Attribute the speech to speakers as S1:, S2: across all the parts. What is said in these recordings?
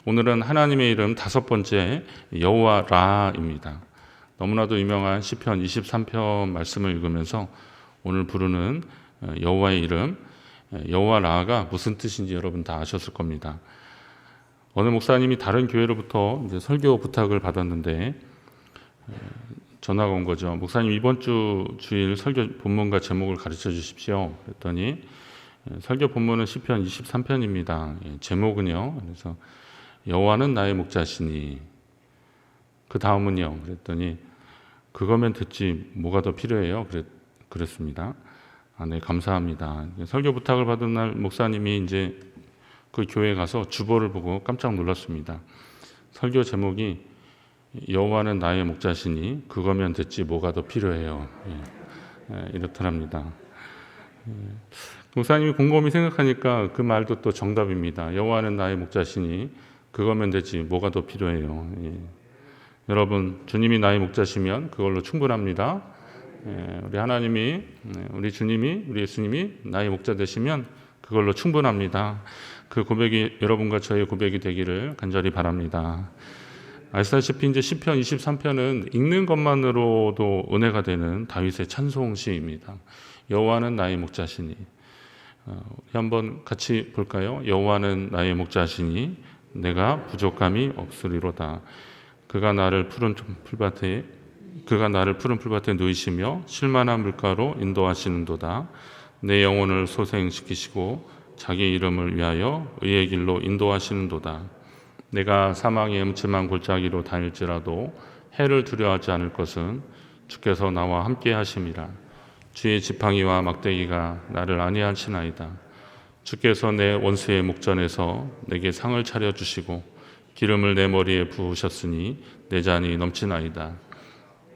S1: 오늘은 하나님의 이름 5번째 여호와 라입니다. 너무나도 유명한 시편 23편 말씀을 읽으면서 오늘 부르는 여호와의 이름 여호와 라가 무슨 뜻인지 여러분 다 아셨을 겁니다. 어느 목사님이 다른 교회로부터 이제 설교 부탁을 받았는데 전화가 온 거죠. 목사님 이번 주일 설교 본문과 제목을 가르쳐 주십시오. 그랬더니 설교 본문은 시편 23편입니다. 제목은요. 그래서 여호와는 나의 목자시니 그 다음은요. 그랬더니 그거면 듣지 뭐가 더 필요해요? 그랬습니다. 네, 감사합니다. 설교 부탁을 받은 날 목사님이 이제 그 교회에 가서 주보를 보고 깜짝 놀랐습니다. 설교 제목이 여호와는 나의 목자시니 그거면 듣지 뭐가 더 필요해요. 이렇더랍니다. 목사님이 곰곰이 생각하니까 그 말도 또 정답입니다. 여호와는 나의 목자시니 그거면 되지 뭐가 더 필요해요. 여러분 주님이 나의 목자시면 그걸로 충분합니다. 우리 하나님이 우리 주님이 우리 예수님이 나의 목자 되시면 그걸로 충분합니다. 그 고백이 여러분과 저의 고백이 되기를 간절히 바랍니다. 아시다시피 이제 시편 23편은 읽는 것만으로도 은혜가 되는 다윗의 찬송시입니다. 여호와는 나의 목자시니 한번 같이 볼까요? 여호와는 나의 목자시니 내가 부족함이 없으리로다. 그가 나를 푸른 풀밭에 누이시며 쉴만한 물가로 인도하시는도다. 내 영혼을 소생시키시고 자기 이름을 위하여 의의 길로 인도하시는도다. 내가 사망의 음침한 골짜기로 다닐지라도 해를 두려워하지 않을 것은 주께서 나와 함께 하심이라. 주의 지팡이와 막대기가 나를 안위하시나이다. 주께서 내 원수의 목전에서 내게 상을 차려주시고 기름을 내 머리에 부으셨으니 내 잔이 넘치나이다.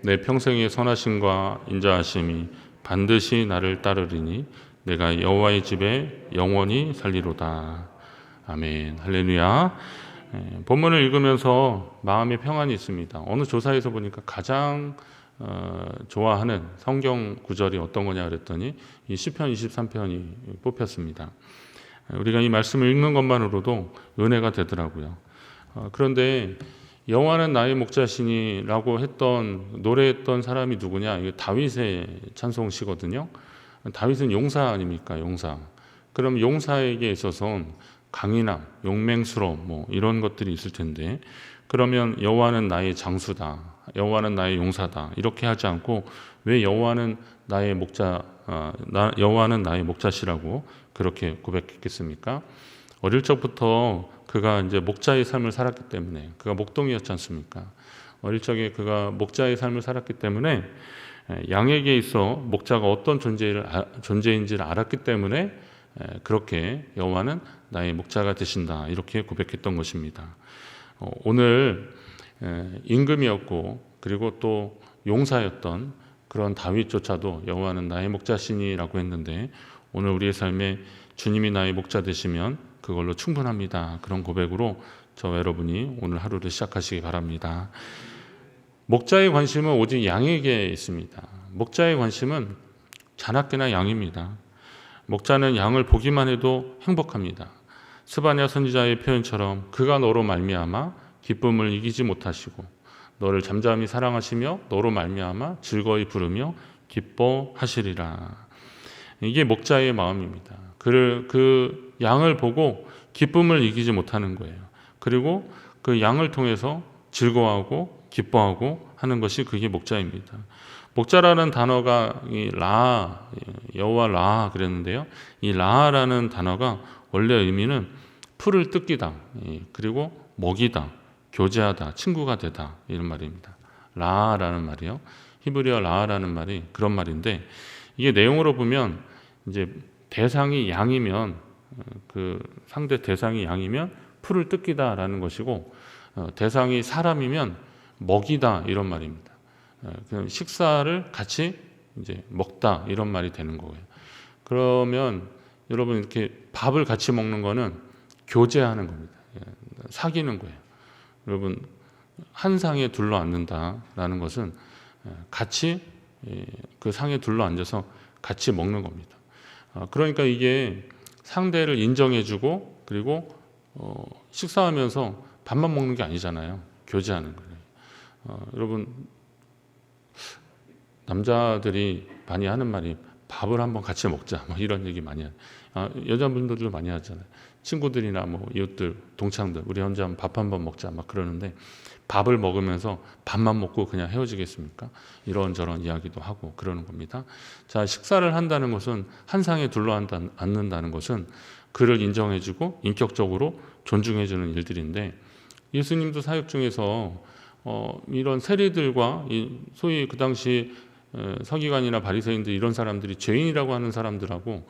S1: 내 평생의 선하심과 인자하심이 반드시 나를 따르리니 내가 여호와의 집에 영원히 살리로다. 아멘. 할렐루야. 본문을 읽으면서 마음의 평안이 있습니다. 어느 조사에서 보니까 가장 좋아하는 성경 구절이 어떤 거냐 그랬더니 이 시편 23편이 뽑혔습니다. 우리가 이 말씀을 읽는 것만으로도 은혜가 되더라고요. 그런데 여호와는 나의 목자시니라고 노래했던 사람이 누구냐? 이게 다윗의 찬송시거든요. 다윗은 용사 아닙니까? 용사. 그럼 용사에게 있어서는 강인함, 용맹스러움 이런 것들이 있을 텐데 그러면 여호와는 나의 장수다. 여호와는 나의 용사다. 이렇게 하지 않고 왜 여호와는 나의 목자시라고 그렇게 고백했겠습니까? 어릴 적부터 그가 이제 목자의 삶을 살았기 때문에 그가 목동이었지 않습니까? 어릴 적에 그가 목자의 삶을 살았기 때문에 양에게 있어 목자가 어떤 존재인지를 알았기 때문에 그렇게 여호와는 나의 목자가 되신다 이렇게 고백했던 것입니다. 오늘 임금이었고 그리고 또 용사였던 그런 다윗조차도 여호와는 나의 목자시니라고 했는데 오늘 우리의 삶에 주님이 나의 목자 되시면 그걸로 충분합니다. 그런 고백으로 저와 여러분이 오늘 하루를 시작하시기 바랍니다. 목자의 관심은 오직 양에게 있습니다. 목자의 관심은 자나깨나 양입니다. 목자는 양을 보기만 해도 행복합니다. 스바냐 선지자의 표현처럼 그가 너로 말미암아 기쁨을 이기지 못하시고 너를 잠잠히 사랑하시며 너로 말미암아 즐거이 부르며 기뻐하시리라. 이게 목자의 마음입니다. 그 양을 보고 기쁨을 이기지 못하는 거예요. 그리고 그 양을 통해서 즐거워하고 기뻐하고 하는 것이 그게 목자입니다. 목자라는 단어가 여호와 라 그랬는데요. 이 라라는 단어가 원래 의미는 풀을 뜯기다, 그리고 먹이다, 교제하다, 친구가 되다 이런 말입니다. 라라는 말이요. 히브리어 라라는 말이 그런 말인데 이게 내용으로 보면 이제 대상이 양이면 그 상대 대상이 양이면 풀을 뜯기다라는 것이고 대상이 사람이면 먹이다 이런 말입니다. 식사를 같이 이제 먹다 이런 말이 되는 거예요. 그러면 여러분 이렇게 밥을 같이 먹는 거는 교제하는 겁니다. 사귀는 거예요. 여러분 한 상에 둘러 앉는다라는 것은 같이 그 상에 둘러 앉아서 같이 먹는 겁니다. 그러니까 이게 상대를 인정해주고 그리고 식사하면서 밥만 먹는 게 아니잖아요. 교제하는 거예요. 여러분, 남자들이 많이 하는 말이 밥을 한번 같이 먹자, 뭐 이런 얘기 많이 해요. 여자분들도 많이 하잖아요. 친구들이나 뭐 이웃들, 동창들, 우리 혼자 밥 한번 먹자, 막 그러는데 밥을 먹으면서 밥만 먹고 그냥 헤어지겠습니까? 이런저런 이야기도 하고 그러는 겁니다. 자, 식사를 한다는 것은 한 상에 둘러앉는다는 것은 그를 인정해주고 인격적으로 존중해주는 일들인데, 예수님도 사역 중에서 이런 세리들과 소위 그 당시 서기관이나 바리새인들 이런 사람들이 죄인이라고 하는 사람들하고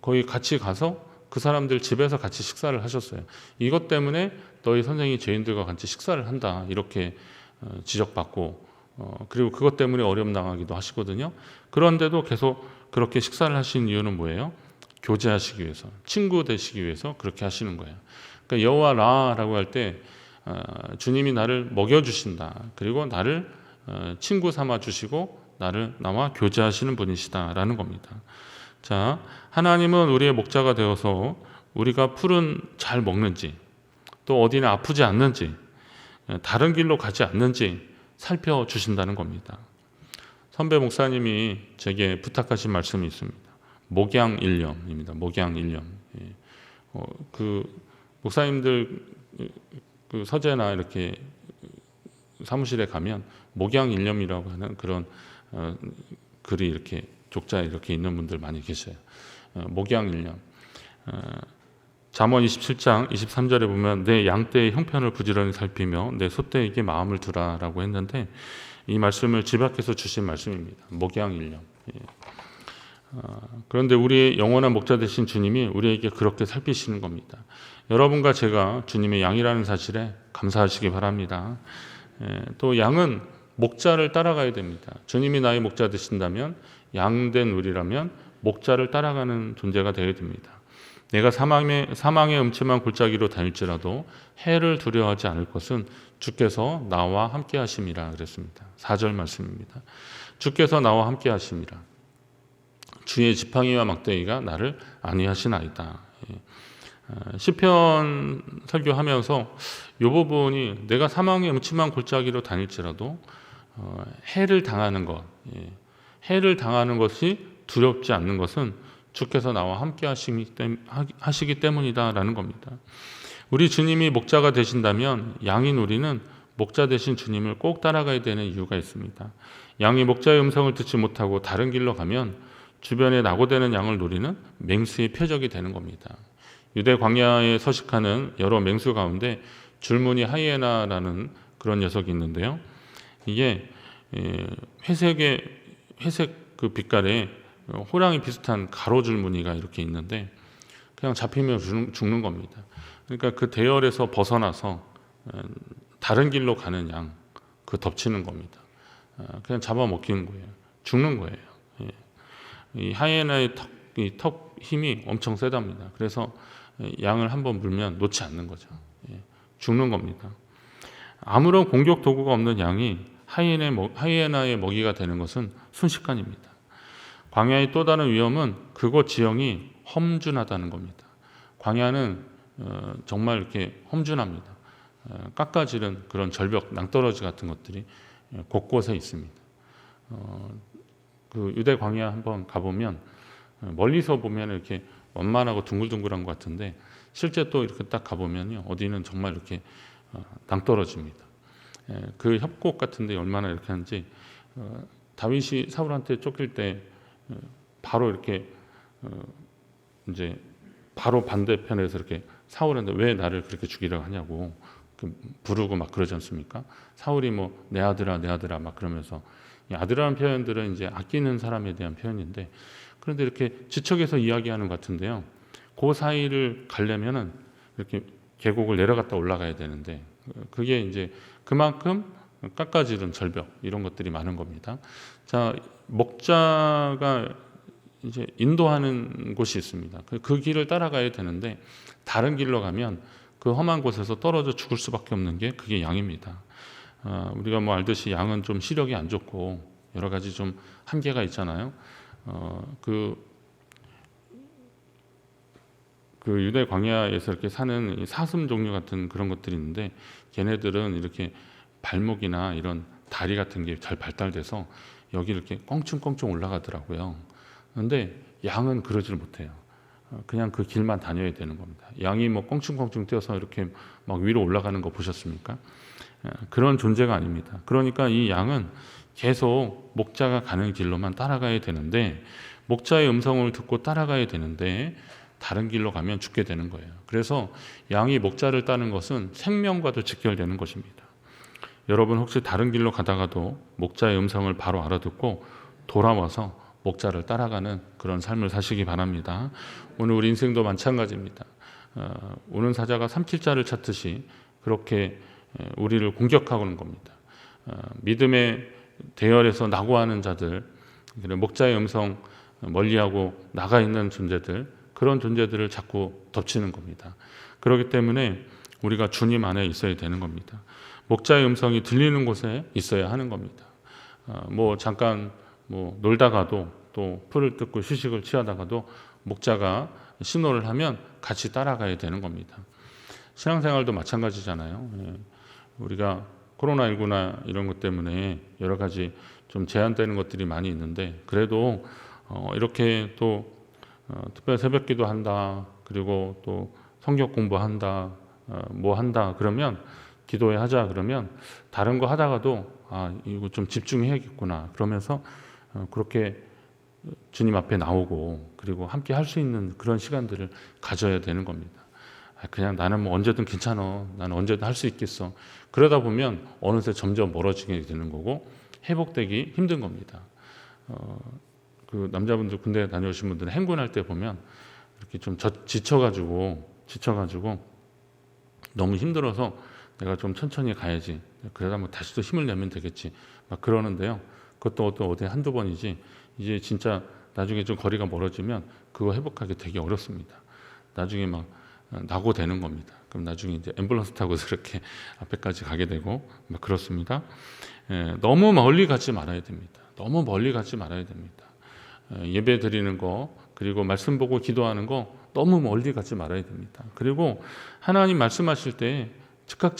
S1: 거의 같이 가서 그 사람들 집에서 같이 식사를 하셨어요. 이것 때문에 너희 선생이 죄인들과 같이 식사를 한다, 이렇게 지적받고 그리고 그것 때문에 어려움 당하기도 하시거든요. 그런데도 계속 그렇게 식사를 하신 이유는 뭐예요? 교제하시기 위해서, 친구 되시기 위해서 그렇게 하시는 거예요. 그러니까 여호와 라라고 할 때 주님이 나를 먹여주신다, 그리고 나를 친구 삼아 주시고 나와 교제하시는 분이시다라는 겁니다. 자, 하나님은 우리의 목자가 되어서 우리가 풀은 잘 먹는지, 또 어디는 아프지 않는지, 다른 길로 가지 않는지 살펴주신다는 겁니다. 선배 목사님이 제게 부탁하신 말씀이 있습니다. 목양일념입니다. 목양일념. 그 목사님들 그 서재나 이렇게 사무실에 가면 목양일념이라고 하는 그런 글이 이렇게 족자에 이렇게 있는 분들 많이 계셔요. 목양일념. 잠언 27장 23절에 보면 내 양떼의 형편을 부지런히 살피며 내 소떼에게 마음을 두라라고 했는데, 이 말씀을 집 앞에서 주신 말씀입니다. 목양일념. 그런데 우리의 영원한 목자 되신 주님이 우리에게 그렇게 살피시는 겁니다. 여러분과 제가 주님의 양이라는 사실에 감사하시기 바랍니다. 또 양은 목자를 따라가야 됩니다. 주님이 나의 목자 되신다면, 양된 우리라면 목자를 따라가는 존재가 되어야 됩니다. 내가 사망의 음침한 골짜기로 다닐지라도 해를 두려워하지 않을 것은 주께서 나와 함께 하심이라 그랬습니다. 4절 말씀입니다. 주께서 나와 함께 하심이라. 주의 지팡이와 막대기가 나를 안위하시나이다. 시편 설교하면서 이 부분이 내가 사망의 음침한 골짜기로 다닐지라도 해를 당하는 것, 해를 당하는 것이 두렵지 않는 것은 주께서 나와 함께 하시기 때문이다라는 겁니다. 우리 주님이 목자가 되신다면 양인 우리는 목자 되신 주님을 꼭 따라가야 되는 이유가 있습니다. 양이 목자의 음성을 듣지 못하고 다른 길로 가면 주변에 낙오되는 양을 노리는 맹수의 표적이 되는 겁니다. 유대 광야에 서식하는 여러 맹수 가운데 줄무늬 하이에나라는 그런 녀석이 있는데요. 이게 회색 그 빛깔의 호랑이 비슷한 가로줄 무늬가 이렇게 있는데 그냥 잡히면 죽는 겁니다. 그러니까 그 대열에서 벗어나서 다른 길로 가는 양, 그 덮치는 겁니다. 그냥 잡아먹히는 거예요. 죽는 거예요. 이 하이에나의 턱 힘이 엄청 세답니다. 그래서 양을 한번 물면 놓지 않는 거죠. 죽는 겁니다. 아무런 공격 도구가 없는 양이 하이에나의 먹이가 되는 것은 순식간입니다. 광야의 또 다른 위험은 그곳 지형이 험준하다는 겁니다. 광야는 정말 이렇게 험준합니다. 깎아지른 그런 절벽, 낭떠러지 같은 것들이 곳곳에 있습니다. 그 유대 광야 한번 가보면 멀리서 보면 이렇게 완만하고 둥글둥글한 것 같은데 실제 또 이렇게 딱 가보면요, 어디는 정말 이렇게 낭떠러집니다. 그 협곡 같은데 얼마나 이렇게 하는지, 다윗이 사울한테 쫓길 때 바로 이렇게 이제 바로 반대편에서 이렇게 사울한테 왜 나를 그렇게 죽이려고 하냐고 부르고 막 그러지 않습니까? 사울이 뭐 내 아들아 내 아들아 막 그러면서, 이 아들이라는 표현들은 이제 아끼는 사람에 대한 표현인데, 그런데 이렇게 지척에서 이야기하는 것 같은데요. 그 사이를 가려면은 이렇게 계곡을 내려갔다 올라가야 되는데, 그게 이제 그만큼 깎아지른 절벽 이런 것들이 많은 겁니다. 자, 목자가 이제 인도하는 곳이 있습니다. 그 길을 따라가야 되는데 다른 길로 가면 그 험한 곳에서 떨어져 죽을 수밖에 없는 게 그게 양입니다. 우리가 뭐 알듯이 양은 좀 시력이 안 좋고 여러 가지 좀 한계가 있잖아요. 그 그 유대 광야에서 이렇게 사는 이 사슴 종류 같은 그런 것들이 있는데 걔네들은 이렇게 발목이나 이런 다리 같은 게 잘 발달돼서 여기 이렇게 껑충껑충 올라가더라고요. 그런데 양은 그러질 못해요. 그냥 그 길만 다녀야 되는 겁니다. 양이 뭐 껑충껑충 뛰어서 이렇게 막 위로 올라가는 거 보셨습니까? 그런 존재가 아닙니다. 그러니까 이 양은 계속 목자가 가는 길로만 따라가야 되는데, 목자의 음성을 듣고 따라가야 되는데 다른 길로 가면 죽게 되는 거예요. 그래서 양이 목자를 따는 것은 생명과도 직결되는 것입니다. 여러분 혹시 다른 길로 가다가도 목자의 음성을 바로 알아듣고 돌아와서 목자를 따라가는 그런 삶을 사시기 바랍니다. 오늘 우리 인생도 마찬가지입니다. 오는 사자가 삼킬자를 찾듯이 그렇게 우리를 공격하고는 겁니다. 믿음의 대열에서 낙오하는 자들, 목자의 음성 멀리하고 나가 있는 존재들, 그런 존재들을 자꾸 덮치는 겁니다. 그렇기 때문에 우리가 주님 안에 있어야 되는 겁니다. 목자의 음성이 들리는 곳에 있어야 하는 겁니다. 뭐 잠깐 뭐 놀다가도 또 풀을 뜯고 휴식을 취하다가도 목자가 신호를 하면 같이 따라가야 되는 겁니다. 신앙생활도 마찬가지잖아요. 우리가 코로나19나 이런 것 때문에 여러 가지 좀 제한되는 것들이 많이 있는데, 그래도 이렇게 또 특별 새벽기도 한다, 그리고 또 성경 공부한다, 뭐 한다 그러면, 기도회 하자 그러면 다른 거 하다가도 이거 좀 집중해야겠구나 그러면서 그렇게 주님 앞에 나오고, 그리고 함께 할 수 있는 그런 시간들을 가져야 되는 겁니다. 그냥 나는 뭐 언제든 괜찮아, 나는 언제든 할 수 있겠어, 그러다 보면 어느새 점점 멀어지게 되는 거고 회복되기 힘든 겁니다. 그 남자분들 군대 다녀오신 분들은 행군할 때 보면 이렇게 좀 지쳐가지고 너무 힘들어서 내가 좀 천천히 가야지, 그러다 뭐 다시 또 힘을 내면 되겠지 막 그러는데요. 그것도 또 어디 한두 번이지, 이제 진짜 나중에 좀 거리가 멀어지면 그거 회복하기 되게 어렵습니다. 나중에 막 낙오되는 겁니다. 그럼 나중에 이제 앰뷸런스 타고 그렇게 앞에까지 가게 되고 막 그렇습니다. 너무 멀리 가지 말아야 됩니다. 너무 멀리 가지 말아야 됩니다. 예배 드리는 거, 그리고 말씀 보고 기도하는 거 너무 멀리 가지 말아야 됩니다. 그리고 하나님 말씀하실 때 즉각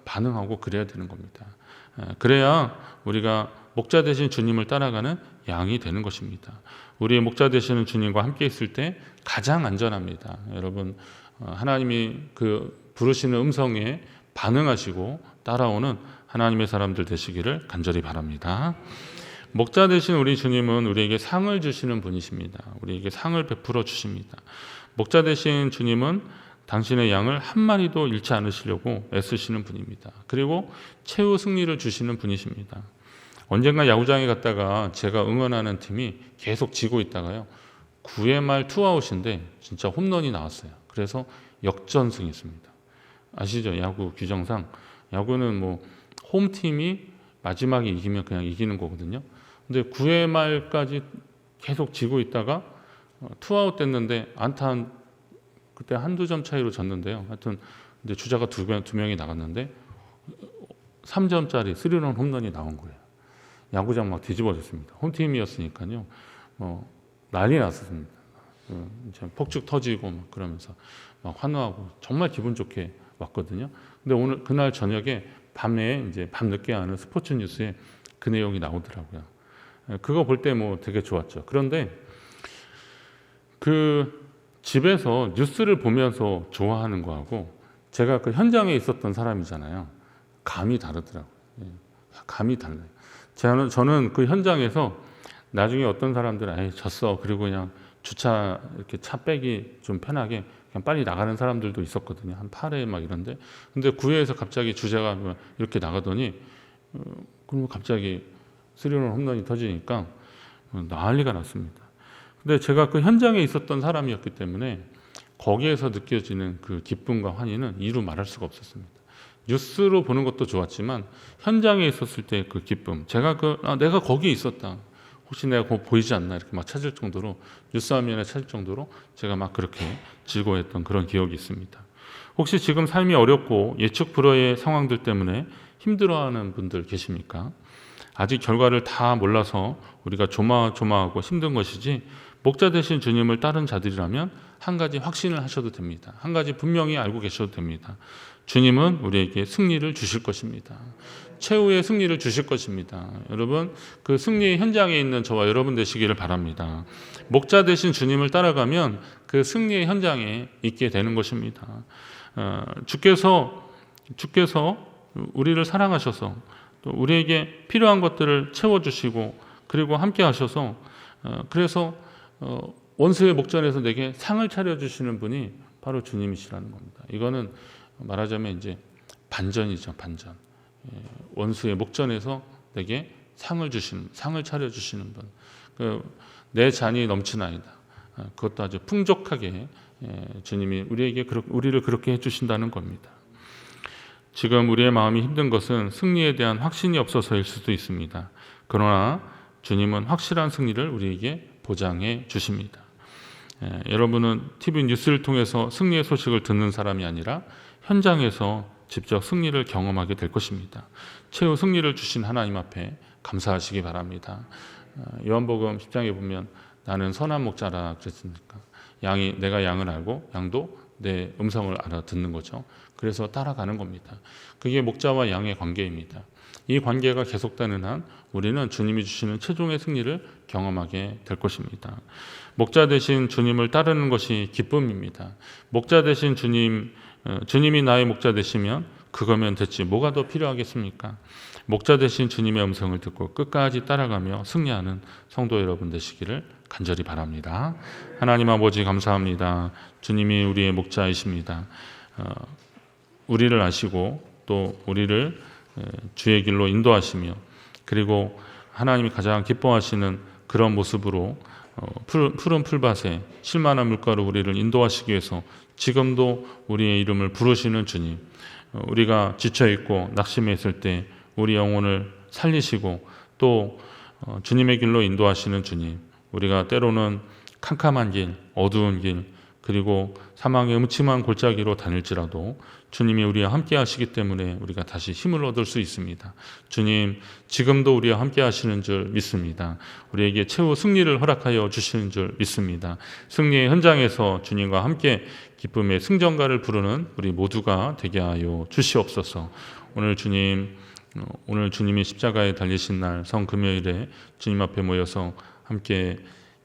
S1: 반응하고 그래야 되는 겁니다. 그래야 우리가 목자 되신 주님을 따라가는 양이 되는 것입니다. 우리의 목자 되시는 주님과 함께 있을 때 가장 안전합니다. 여러분, 하나님이 그 부르시는 음성에 반응하시고 따라오는 하나님의 사람들 되시기를 간절히 바랍니다. 목자 되신 우리 주님은 우리에게 상을 주시는 분이십니다. 우리에게 상을 베풀어 주십니다. 목자 되신 주님은 당신의 양을 한 마리도 잃지 않으시려고 애쓰시는 분입니다. 그리고 최후 승리를 주시는 분이십니다. 언젠가 야구장에 갔다가 제가 응원하는 팀이 계속 지고 있다가요, 9회 말 투아웃인데 진짜 홈런이 나왔어요. 그래서 역전승했습니다. 아시죠? 야구 규정상 야구는 뭐 홈팀이 마지막에 이기면 그냥 이기는 거거든요. 근데 9회 말까지 계속 지고 있다가 투아웃 됐는데 안타 그때 한두 점 차이로 졌는데요. 하여튼 이제 주자가 두 명이 나갔는데 3점짜리 3런 홈런이 나온 거예요. 야구장 막 뒤집어졌습니다. 홈팀이었으니까요. 난리 났었습니다. 폭죽 터지고 막 그러면서 막 환호하고 정말 기분 좋게 왔거든요. 근데 오늘 그날 저녁에 밤에 이제 밤늦게 하는 스포츠 뉴스에 그 내용이 나오더라고요. 그거 볼 때 뭐 되게 좋았죠. 그런데 그 집에서 뉴스를 보면서 좋아하는 거하고 제가 그 현장에 있었던 사람이잖아요. 감이 다르더라고요. 감이 달라요. 저는 그 현장에서 나중에 어떤 사람들은 졌어, 그리고 그냥 주차 이렇게 차 빼기 좀 편하게 그냥 빨리 나가는 사람들도 있었거든요. 한 8회 막 이런데. 근데 9회에서 갑자기 주자가 이렇게 나가더니 그럼 갑자기 3런 홈런이 터지니까 난리가 났습니다. 근데 제가 그 현장에 있었던 사람이었기 때문에 거기에서 느껴지는 그 기쁨과 환희는 이루 말할 수가 없었습니다. 뉴스로 보는 것도 좋았지만 현장에 있었을 때 그 기쁨, 제가 내가 거기에 있었다, 혹시 내가 거기 보이지 않나 이렇게 막 찾을 정도로, 뉴스 화면에 찾을 정도로 제가 막 그렇게 즐거워했던 그런 기억이 있습니다. 혹시 지금 삶이 어렵고 예측 불허의 상황들 때문에 힘들어하는 분들 계십니까? 아직 결과를 다 몰라서 우리가 조마조마하고 힘든 것이지, 목자 되신 주님을 따른 자들이라면 한 가지 확신을 하셔도 됩니다. 한 가지 분명히 알고 계셔도 됩니다. 주님은 우리에게 승리를 주실 것입니다. 최후의 승리를 주실 것입니다. 여러분, 그 승리의 현장에 있는 저와 여러분 되시기를 바랍니다. 목자 되신 주님을 따라가면 그 승리의 현장에 있게 되는 것입니다. 주께서 우리를 사랑하셔서 또 우리에게 필요한 것들을 채워주시고 그리고 함께 하셔서 그래서 원수의 목전에서 내게 상을 차려주시는 분이 바로 주님이시라는 겁니다. 이거는 말하자면 이제 반전이죠, 반전. 원수의 목전에서 내게 상을 차려주시는 분. 내 잔이 넘치나이다. 그것도 아주 풍족하게 주님이 우리를 그렇게 해주신다는 겁니다. 지금 우리의 마음이 힘든 것은 승리에 대한 확신이 없어서일 수도 있습니다. 그러나 주님은 확실한 승리를 우리에게 보장해 주십니다. 여러분은 TV 뉴스를 통해서 승리의 소식을 듣는 사람이 아니라 현장에서 직접 승리를 경험하게 될 것입니다. 최후 승리를 주신 하나님 앞에 감사하시기 바랍니다. 요한복음 10장에 보면 나는 선한 목자라 그랬으니까 내가 양을 알고 양도 내 음성을 알아듣는 거죠. 그래서 따라가는 겁니다. 그게 목자와 양의 관계입니다. 이 관계가 계속되는 한 우리는 주님이 주시는 최종의 승리를 경험하게 될 것입니다. 목자 되신 주님을 따르는 것이 기쁨입니다. 목자 되신 주님이 나의 목자 되시면 그거면 됐지 뭐가 더 필요하겠습니까? 목자 되신 주님의 음성을 듣고 끝까지 따라가며 승리하는 성도 여러분 되시기를 간절히 바랍니다. 하나님 아버지 감사합니다. 주님이 우리의 목자이십니다. 우리를 아시고 또 우리를 주의 길로 인도하시며 그리고 하나님이 가장 기뻐하시는 그런 모습으로 푸른 풀밭에 실만한 물가로 우리를 인도하시기 위해서 지금도 우리의 이름을 부르시는 주님, 우리가 지쳐있고 낙심해 있을 때 우리 영혼을 살리시고 또 주님의 길로 인도하시는 주님, 우리가 때로는 캄캄한 길, 어두운 길, 그리고 사망의 음침한 골짜기로 다닐지라도 주님이 우리와 함께 하시기 때문에 우리가 다시 힘을 얻을 수 있습니다. 주님, 지금도 우리와 함께 하시는 줄 믿습니다. 우리에게 최후 승리를 허락하여 주시는 줄 믿습니다. 승리의 현장에서 주님과 함께 기쁨의 승전가를 부르는 우리 모두가 되게 하여 주시옵소서. 오늘 주님이 십자가에 달리신 날 성금요일에 주님 앞에 모여서 함께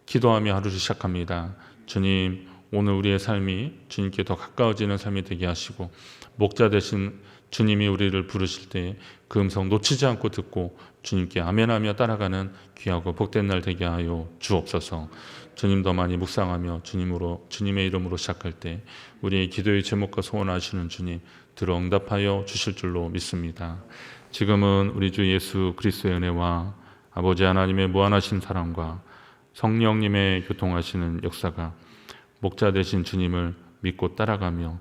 S1: 기도하며 하루를 시작합니다. 주님, 오늘 우리의 삶이 주님께 더 가까워지는 삶이 되게 하시고 목자 되신 주님이 우리를 부르실 때 그 음성 놓치지 않고 듣고 주님께 아멘하며 따라가는 귀하고 복된 날 되게 하여 주옵소서. 주님 더 많이 묵상하며 주님의 이름으로 시작할 때 우리의 기도의 제목과 소원하시는 주님 들어 응답하여 주실 줄로 믿습니다. 지금은 우리 주 예수 그리스도의 은혜와 아버지 하나님의 무한하신 사랑과 성령님의 교통하시는 역사가 목자 되신 주님을 믿고 따라가며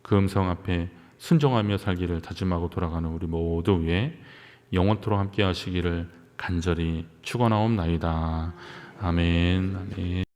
S1: 그 음성 앞에 순종하며 살기를 다짐하고 돌아가는 우리 모두 위에 영원토록 함께 하시기를 간절히 축원하옵나이다. 아멘. 아멘.